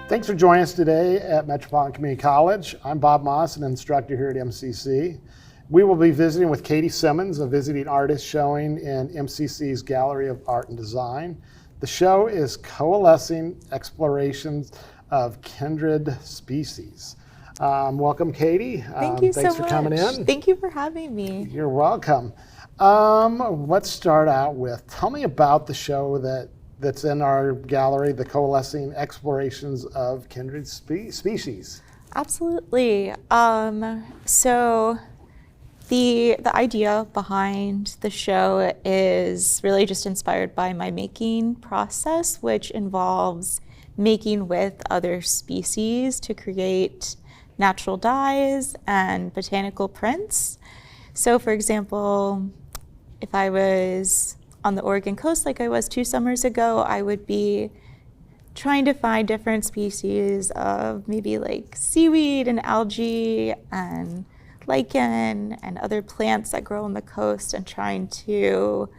Thanks for joining us today at Metropolitan Community College. I'm Bob Moss, an instructor here at MCC. We will be visiting with Katie Simmons, a visiting artist showing in MCC's Gallery of Art and Design. The show is Coalescing, Explorations of Kindred Species. Welcome, Katie. Thank you so much. Thanks for coming in. Thank you for having me. You're welcome. Let's start out with, tell me about the show that's in our gallery, the Coalescing Explorations of Kindred Species. Absolutely. So the idea behind the show is really just inspired by my making process, which involves making with other species to create natural dyes and botanical prints. So for example, if I was on the Oregon coast like I was 2 summers ago, I would be trying to find different species of maybe like seaweed and algae and lichen and other plants that grow on the coast and trying to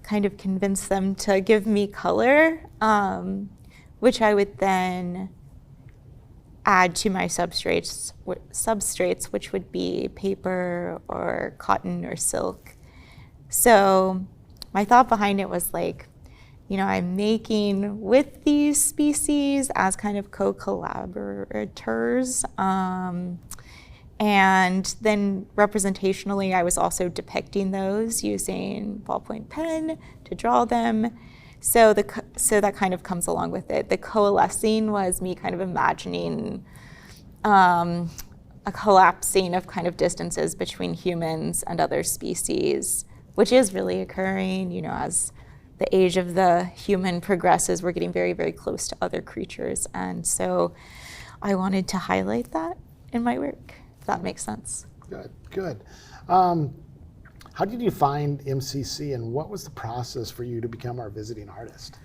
kind of convince them to give me color, which I would then add to my substrates, which would be paper or cotton or silk. So my thought behind it was like, you know, I'm making with these species as kind of co-collaborators. And then representationally, I was also depicting those using ballpoint pen to draw them. So that kind of comes along with it. The coalescing was me kind of imagining a collapsing of kind of distances between humans and other species, which is really occurring, you know, as the age of the human progresses, we're getting very, very close to other creatures. And so I wanted to highlight that in my work, if that makes sense. Good. How did you find MCC and what was the process for you to become our visiting artist?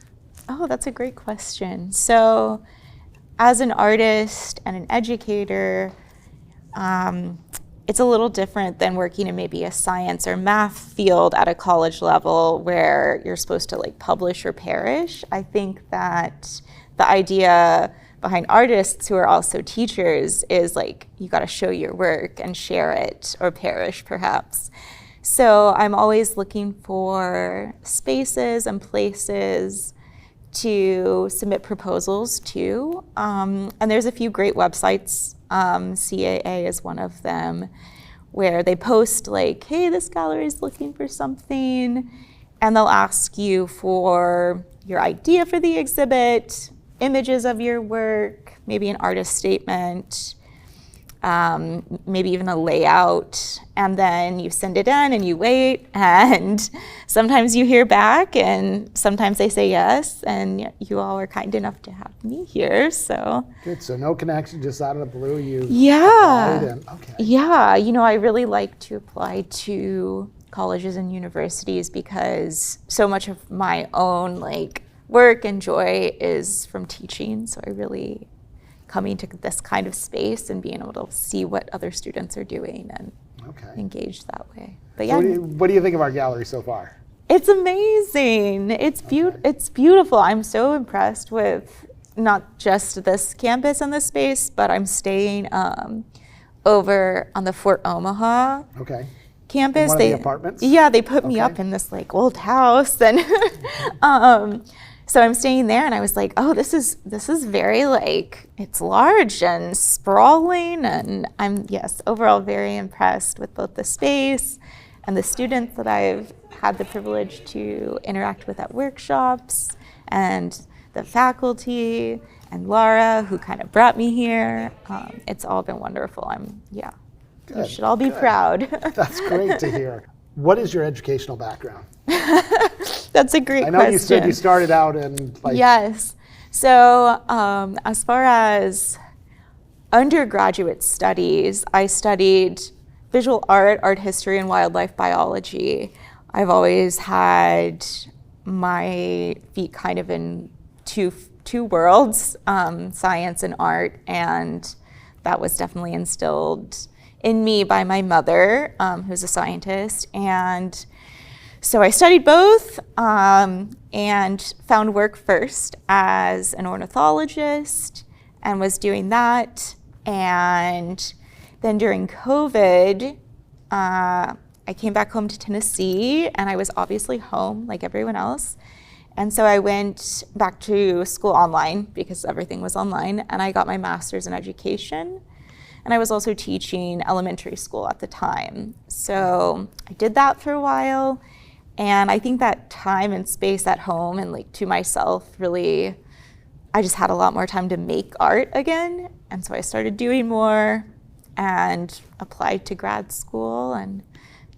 Oh, that's a great question. So as an artist and an educator, it's a little different than working in maybe a science or math field at a college level where you're supposed to like publish or perish. I think that the idea behind artists who are also teachers is like, you gotta show your work and share it or perish perhaps. So I'm always looking for spaces and places to submit proposals to. And there's a few great websites. CAA is one of them, where they post like, hey, this gallery is looking for something, and they'll ask you for your idea for the exhibit, images of your work, maybe an artist statement, maybe even a layout, and then you send it in and you wait, and sometimes you hear back and sometimes they say yes, and you all are kind enough to have me here, so. Good, so no connection, just out of the blue you Yeah, applied in. Okay. Yeah, you know, I really like to apply to colleges and universities because so much of my own like work and joy is from teaching, so I really coming to this kind of space and being able to see what other students are doing and engage that way. But yeah. So what do you think of our gallery so far? It's amazing. It's beautiful. I'm so impressed with not just this campus and this space, but I'm staying over on the Fort Omaha campus. In one of the apartments? Yeah, they put me up in this like old house, and so I'm staying there, and I was like, oh, this is very like, it's large and sprawling, and I'm, yes, overall very impressed with both the space and the students that I've had the privilege to interact with at workshops, and the faculty, and Laura, who kind of brought me here. It's all been wonderful. You should all be proud. That's great to hear. What is your educational background? That's a great question. I know you said you started out in like... Yes. So as far as undergraduate studies, I studied visual art, art history, and wildlife biology. I've always had my feet kind of in two worlds, science and art, and that was definitely instilled in me by my mother, who's a scientist. And so I studied both and found work first as an ornithologist, and was doing that. And then during COVID, I came back home to Tennessee, and I was obviously home like everyone else. And so I went back to school online because everything was online, and I got my master's in education. And I was also teaching elementary school at the time. So I did that for a while. And I think that time and space at home and like to myself really, I just had a lot more time to make art again. And so I started doing more and applied to grad school and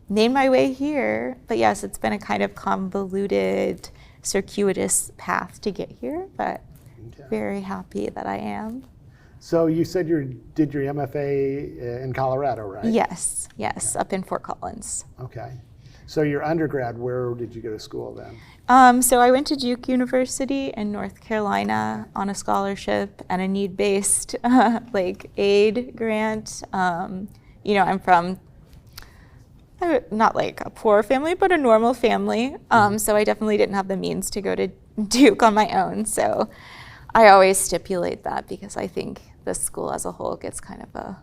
made my way here. But yes, it's been a kind of convoluted, circuitous path to get here, but very happy that I am. So you said you did your MFA in Colorado, right? Yes, up in Fort Collins. Okay. So your undergrad, where did you go to school then? So I went to Duke University in North Carolina on a scholarship and a need-based like aid grant. I'm from not like a poor family, but a normal family. So I definitely didn't have the means to go to Duke on my own. So I always stipulate that because I think the school as a whole gets kind of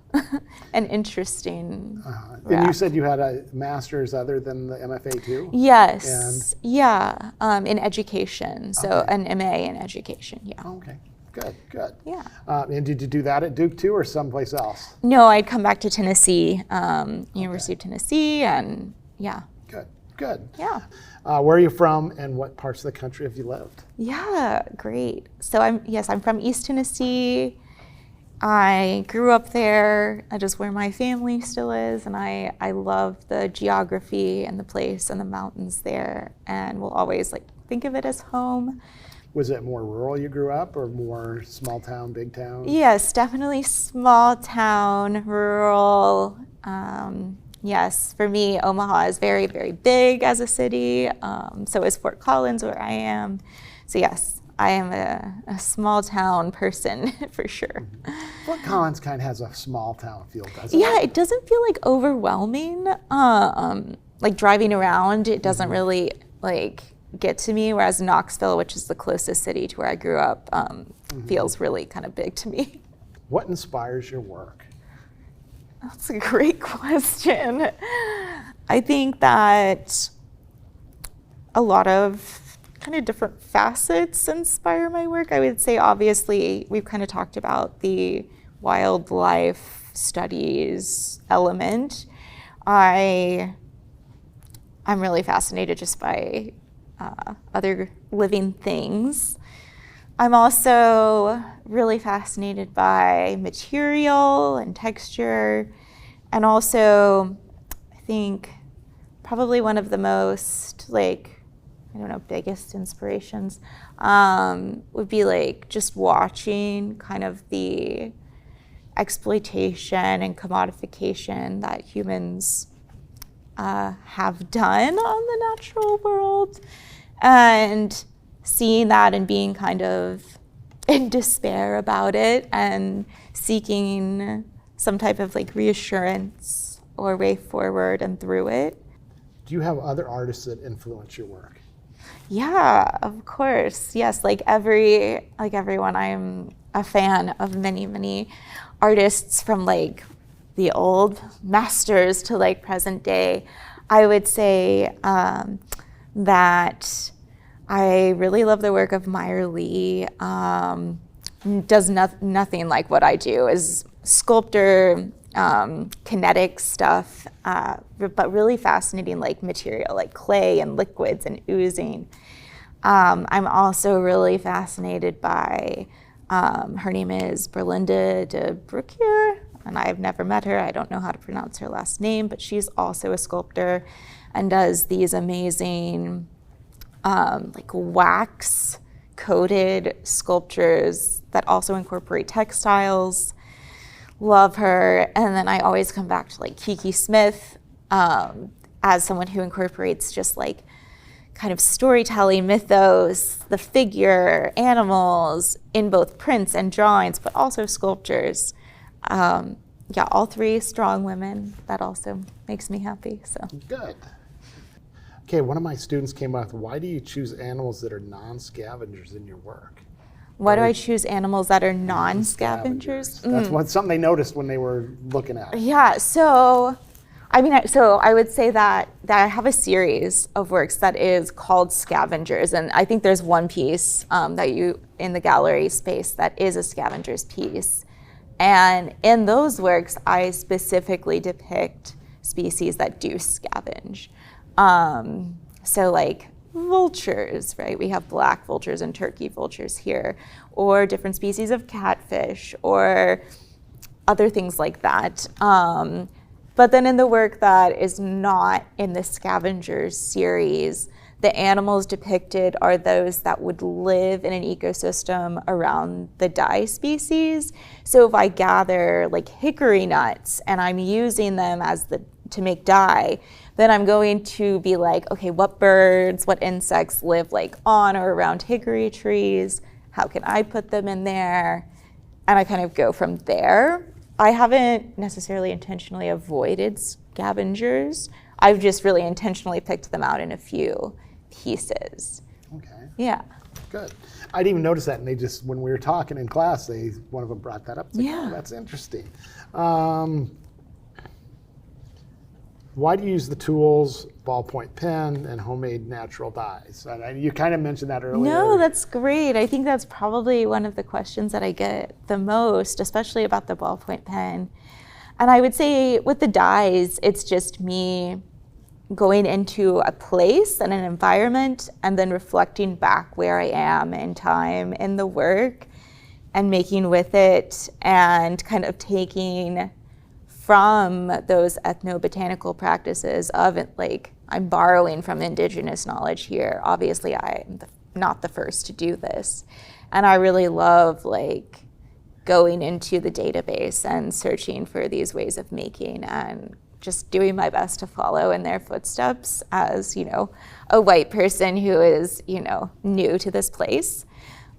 an interesting And you said you had a master's other than the MFA too? Yes. In education. So an MA in education. Yeah. Okay. Good. Yeah. And did you do that at Duke too, or someplace else? No, I'd come back to Tennessee, University of Tennessee, and yeah. Good. Yeah. Where are you from, and what parts of the country have you lived? Yeah, great. So I'm from East Tennessee. I grew up there. That is where my family still is, and I love the geography and the place and the mountains there, and will always like think of it as home. Was it more rural you grew up, or more small town, big town? Yes, definitely small town, rural. Yes, for me, Omaha is very, very big as a city. So is Fort Collins, where I am. So yes, I am a small town person for sure. Fort Collins kind of has a small town feel, doesn't it? Yeah, it doesn't feel like overwhelming. Like driving around, it doesn't really like get to me, whereas Knoxville, which is the closest city to where I grew up, feels really kind of big to me. What inspires your work? That's a great question. I think that a lot of kind of different facets inspire my work. I would say, obviously, we've kind of talked about the wildlife studies element. I'm really fascinated just by other living things. I'm also really fascinated by material and texture, and also I think probably one of the most biggest inspirations would be like just watching kind of the exploitation and commodification that humans have done on the natural world, and seeing that and being kind of in despair about it and seeking some type of like reassurance or way forward and through it. Do you have other artists that influence your work? Yeah, of course. Yes, like everyone, I'm a fan of many, many artists from like the old masters to like present day. I would say that I really love the work of Meyer Lee. Does nothing like what I do, is sculptor, kinetic stuff, but really fascinating like material, like clay and liquids and oozing. I'm also really fascinated by, her name is Berlinda de Bruckner, and I've never met her. I don't know how to pronounce her last name, but she's also a sculptor and does these amazing like wax coated sculptures that also incorporate textiles. Love her. And then I always come back to like Kiki Smith as someone who incorporates just like kind of storytelling, mythos, the figure, animals in both prints and drawings, but also sculptures. All three strong women. That also makes me happy. So good. Okay, one of my students came up with, why do you choose animals that are non-scavengers in your work? Why do I choose animals that are non-scavengers? That's something they noticed when they were looking at it. Yeah, so I would say that I have a series of works that is called Scavengers, and I think there's one piece that you in the gallery space that is a scavengers piece. And in those works, I specifically depict species that do scavenge. So like vultures, right? We have black vultures and turkey vultures here, or different species of catfish, or other things like that. But then in the work that is not in the Scavengers series, the animals depicted are those that would live in an ecosystem around the dye species. So if I gather like hickory nuts and I'm using them to make dye, then I'm going to be like, okay, what birds, what insects live like on or around hickory trees? How can I put them in there? And I kind of go from there. I haven't necessarily intentionally avoided scavengers. I've just really intentionally picked them out in a few pieces. Okay. Yeah. Good. I didn't even notice that, and they just, when we were talking in class, one of them brought that up. It's like, Yeah. oh, that's interesting. Why do you use the tools, ballpoint pen, and homemade natural dyes? And you kind of mentioned that earlier. No, that's great. I think that's probably one of the questions that I get the most, especially about the ballpoint pen. And I would say with the dyes, it's just me going into a place and an environment and then reflecting back where I am in time in the work and making with it and kind of taking from those ethnobotanical practices of it, like I'm borrowing from indigenous knowledge here. Obviously, I'm not the first to do this. And I really love like going into the database and searching for these ways of making and just doing my best to follow in their footsteps as, a white person who is, new to this place.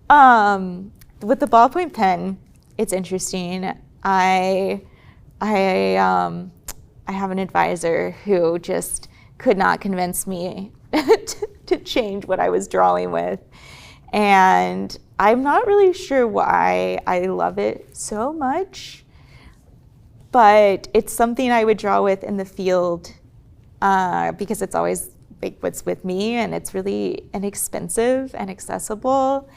With the ballpoint pen, it's interesting. I have an advisor who just could not convince me to change what I was drawing with. And I'm not really sure why I love it so much, but it's something I would draw with in the field because it's always what's with me and it's really inexpensive and accessible.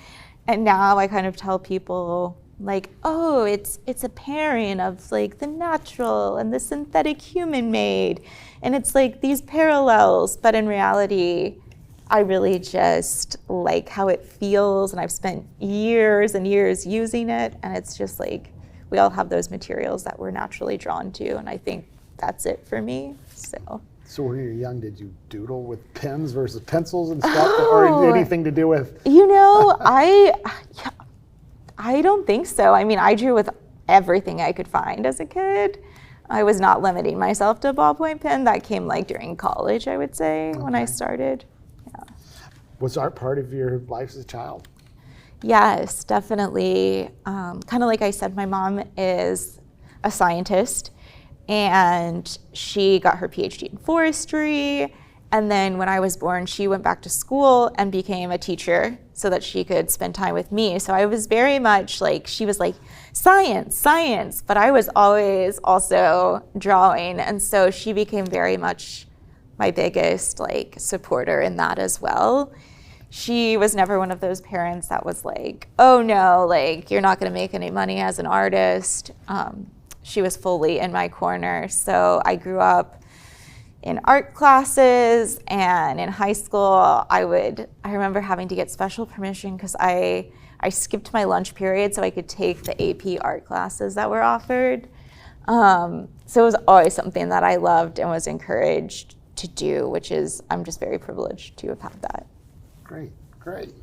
And now I kind of tell people, like, oh, it's a pairing of like the natural and the synthetic human made. And it's like these parallels, but in reality, I really just like how it feels. And I've spent years and years using it. And it's just like, we all have those materials that we're naturally drawn to. And I think that's it for me, so. So when you were young, did you doodle with pens versus pencils and stuff? Or anything to do with? I don't think so. I mean, I drew with everything I could find as a kid. I was not limiting myself to a ballpoint pen. That came like during college, I would say, when I started. Yeah. Was art part of your life as a child? Yes, definitely. Kind of like I said, my mom is a scientist, and she got her PhD in forestry. And then when I was born, she went back to school and became a teacher so that she could spend time with me. So I was very much like, she was like, science, science, but I was always also drawing. And so she became very much my biggest like supporter in that as well. She was never one of those parents that was like, oh no, like you're not gonna make any money as an artist. She was fully in my corner. So I grew up in art classes, and in high school, I remember having to get special permission because I skipped my lunch period so I could take the AP art classes that were offered. So it was always something that I loved and was encouraged to do, which is, I'm just very privileged to have had that. Great, great.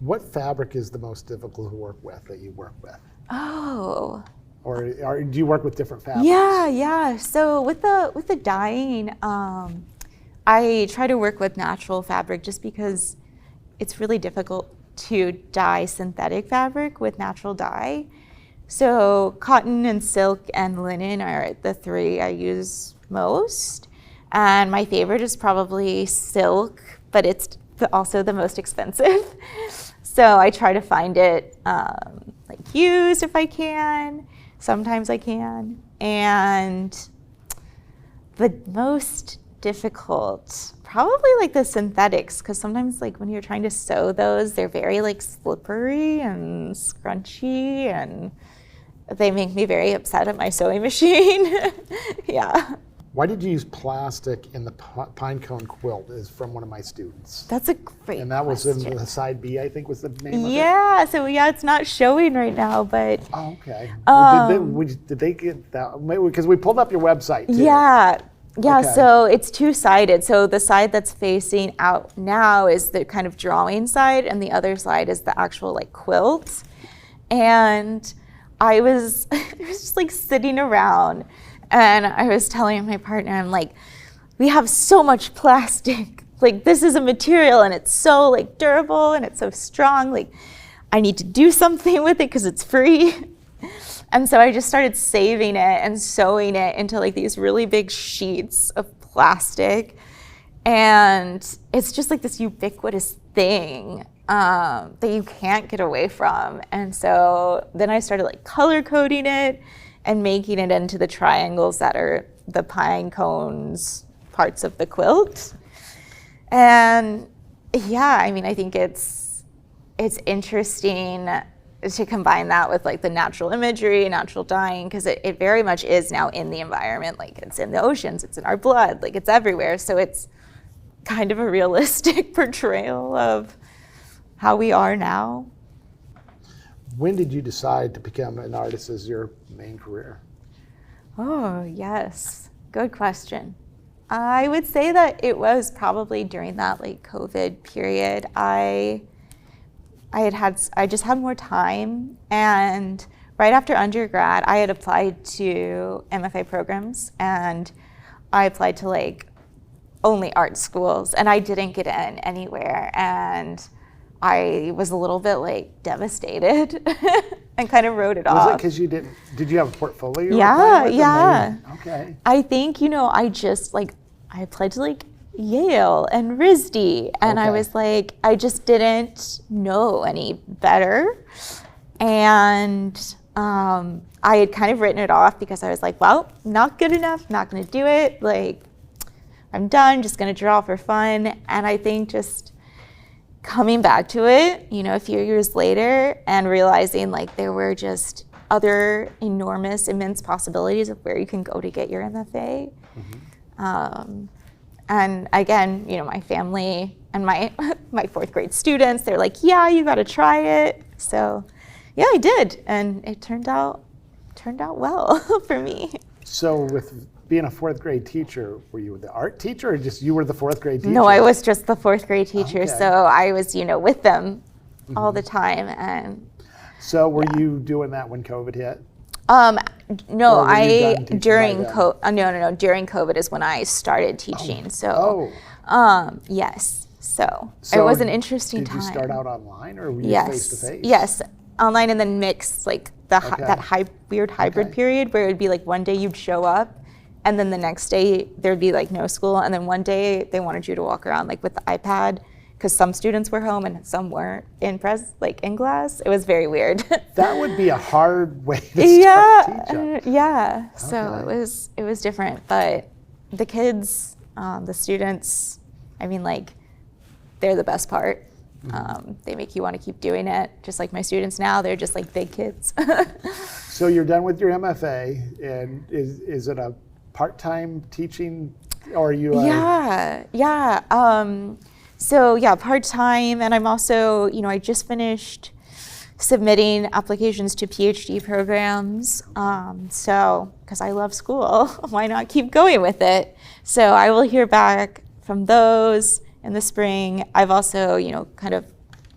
What fabric is the most difficult to work with that you work with? Oh. Or do you work with different fabrics? Yeah. So with the dyeing, I try to work with natural fabric just because it's really difficult to dye synthetic fabric with natural dye. So cotton and silk and linen are the three I use most. And my favorite is probably silk, but it's also the most expensive. So I try to find it like used if I can. Sometimes I can. And the most difficult, probably like the synthetics, because sometimes like when you're trying to sew those, they're very like slippery and scrunchy, and they make me very upset at my sewing machine. Yeah. Why did you use plastic in the pine cone quilt? Is from one of my students. That's a great And that was question. in the side B, I think was the name of it. Yeah, so yeah, it's not showing right now, but Oh, okay. Did they get that? Because we pulled up your website too. yeah. Yeah, Okay. so it's two-sided. So the side that's facing out now is the kind of drawing side, and the other side is the actual like quilt. And I was just like sitting around, and I was telling my partner, I'm like, we have so much plastic. Like, this is a material, and it's so like durable, and it's so strong. Like, I need to do something with it because it's free. And so I just started saving it and sewing it into like these really big sheets of plastic. And it's just like this ubiquitous thing that you can't get away from. And so then I started like color coding it and making it into the triangles that are the pine cones parts of the quilt. And yeah, I mean, I think it's interesting to combine that with like the natural imagery, natural dyeing, because it very much is now in the environment. Like, it's in the oceans, it's in our blood, like it's everywhere. So it's kind of a realistic portrayal of how we are now. When did you decide to become an artist as your main career? Oh, yes, good question. I would say that it was probably during that like COVID period. I just had more time, and right after undergrad, I had applied to MFA programs, and I applied to like only art schools, and I didn't get in anywhere, and I was a little bit like devastated and kind of wrote it off. Was it because did you have a portfolio? you were Yeah, playing with? yeah. Okay. I think, I just like, I applied to like Yale and RISD, and I Okay. was like, I just didn't know any better. And I had kind of written it off because I was like, well, not good enough, not gonna do it. Like, I'm done, just gonna draw for fun. And I think just coming back to it, a few years later, and realizing like there were just other enormous, immense possibilities of where you can go to get your MFA. And again, my family and my fourth grade students, they're like, yeah, you got to try it. So yeah, I did. And it turned out well for me. So with being a fourth grade teacher, were you the art teacher or just you were the fourth grade teacher? No, I was just the fourth grade teacher. Okay. So I was, with them all the time. And So were you doing that when COVID hit? no, Or were you done teaching during by then? no, during COVID is when I started teaching. So, yes. So it was an interesting time. Did you start out online or were you Yes. face to face? Yes. Online, and then mixed like Okay. that weird hybrid Okay. period where it would be like one day you'd show up, and then the next day there'd be like no school, and then one day they wanted you to walk around like with the iPad because some students were home and some weren't in class. It was very weird. That would be a hard way to start teaching. Yeah. So Okay. it was different, but the kids, the students, I mean, like, they're the best part. They make you want to keep doing it. Just like my students now, they're just like big kids. So you're done with your MFA, and is it a part-time teaching, or are you? Yeah. So yeah, part-time, and I'm also, I just finished submitting applications to PhD programs. So, because I love school, why not keep going with it? So I will hear back from those in the spring. I've also, kind of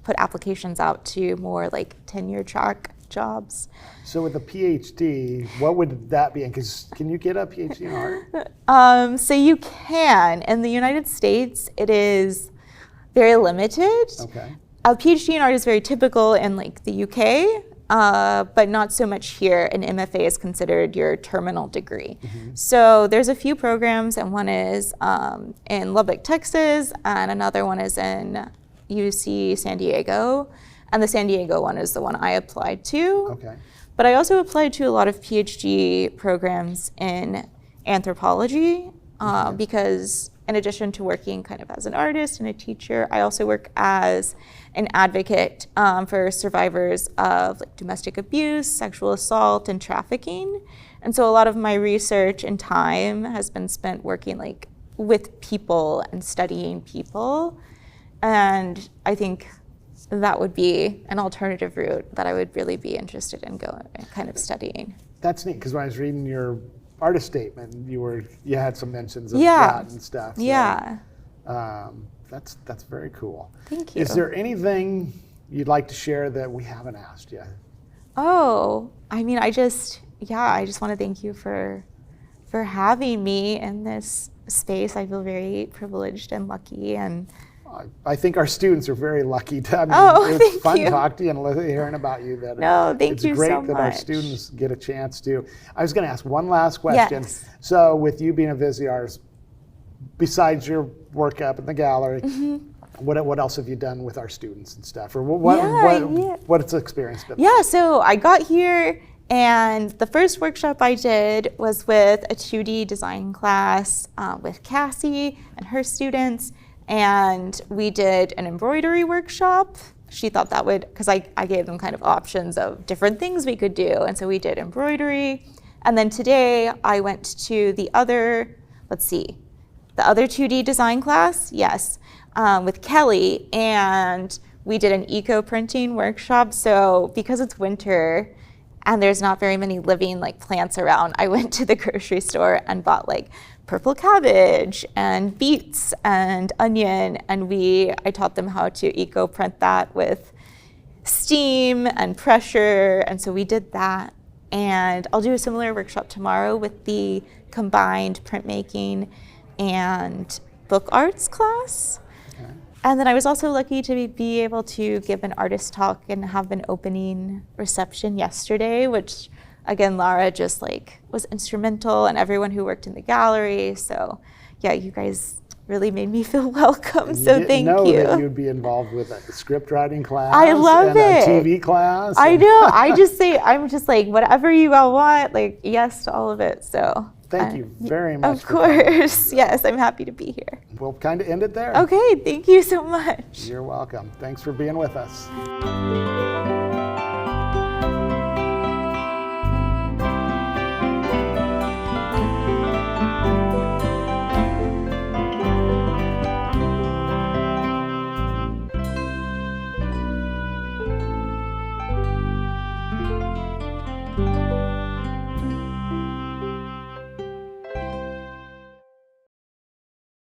put applications out to more like tenure track jobs. So with a PhD, what would that be in? Because can you get a PhD in art? So you can. In the United States, it is very limited. Okay. A PhD in art is very typical in like the UK, but not so much here. An MFA is considered your terminal degree. So there's a few programs, and one is in Lubbock, Texas, and another one is in UC San Diego. And the San Diego one is the one I applied to. Okay. But I also applied to a lot of PhD programs in anthropology because in addition to working kind of as an artist and a teacher, I also work as an advocate for survivors of like domestic abuse, sexual assault, and trafficking. And so a lot of my research and time has been spent working like with people and studying people. And I think that would be an alternative route that I would really be interested in going kind of studying. That's neat, because when I was reading your artist statement, you had some mentions of that and stuff. So, yeah. That's very cool. Thank you. Is there anything you'd like to share that we haven't asked yet? Oh, I mean, I just want to thank you for having me in this space. I feel very privileged and lucky, and I think our students are very lucky to. I mean, it's fun talking to you and hearing about you. Thank you so much. It's great that our students get a chance to. I was going to ask one last question. Yes. So, with you being a Visi artist, besides your work up in the gallery, what else have you done with our students and stuff? Or what's the experience been? Yeah, so I got here, and the first workshop I did was with a 2D design class with Cassie and her students. And we did an embroidery workshop. She thought that would, because I gave them kind of options of different things we could do. And so we did embroidery. And then today I went to the other 2D design class, yes, with Kelly. And we did an eco-printing workshop. So because it's winter and there's not very many living like plants around, I went to the grocery store and bought like purple cabbage and beets and onion, and I taught them how to eco-print that with steam and pressure, and so we did that. And I'll do a similar workshop tomorrow with the combined printmaking and book arts class. Okay. And then I was also lucky to be able to give an artist talk and have an opening reception yesterday, which again, Lara just like was instrumental, and everyone who worked in the gallery. So yeah, you guys really made me feel welcome. So thank you. I didn't know that you'd be involved with a script writing class. I love and it. A TV class. I know. I'm just like, whatever you all want, like yes to all of it. So thank you very much. Of course. Yes, I'm happy to be here. We'll kind of end it there. Okay, thank you so much. You're welcome. Thanks for being with us.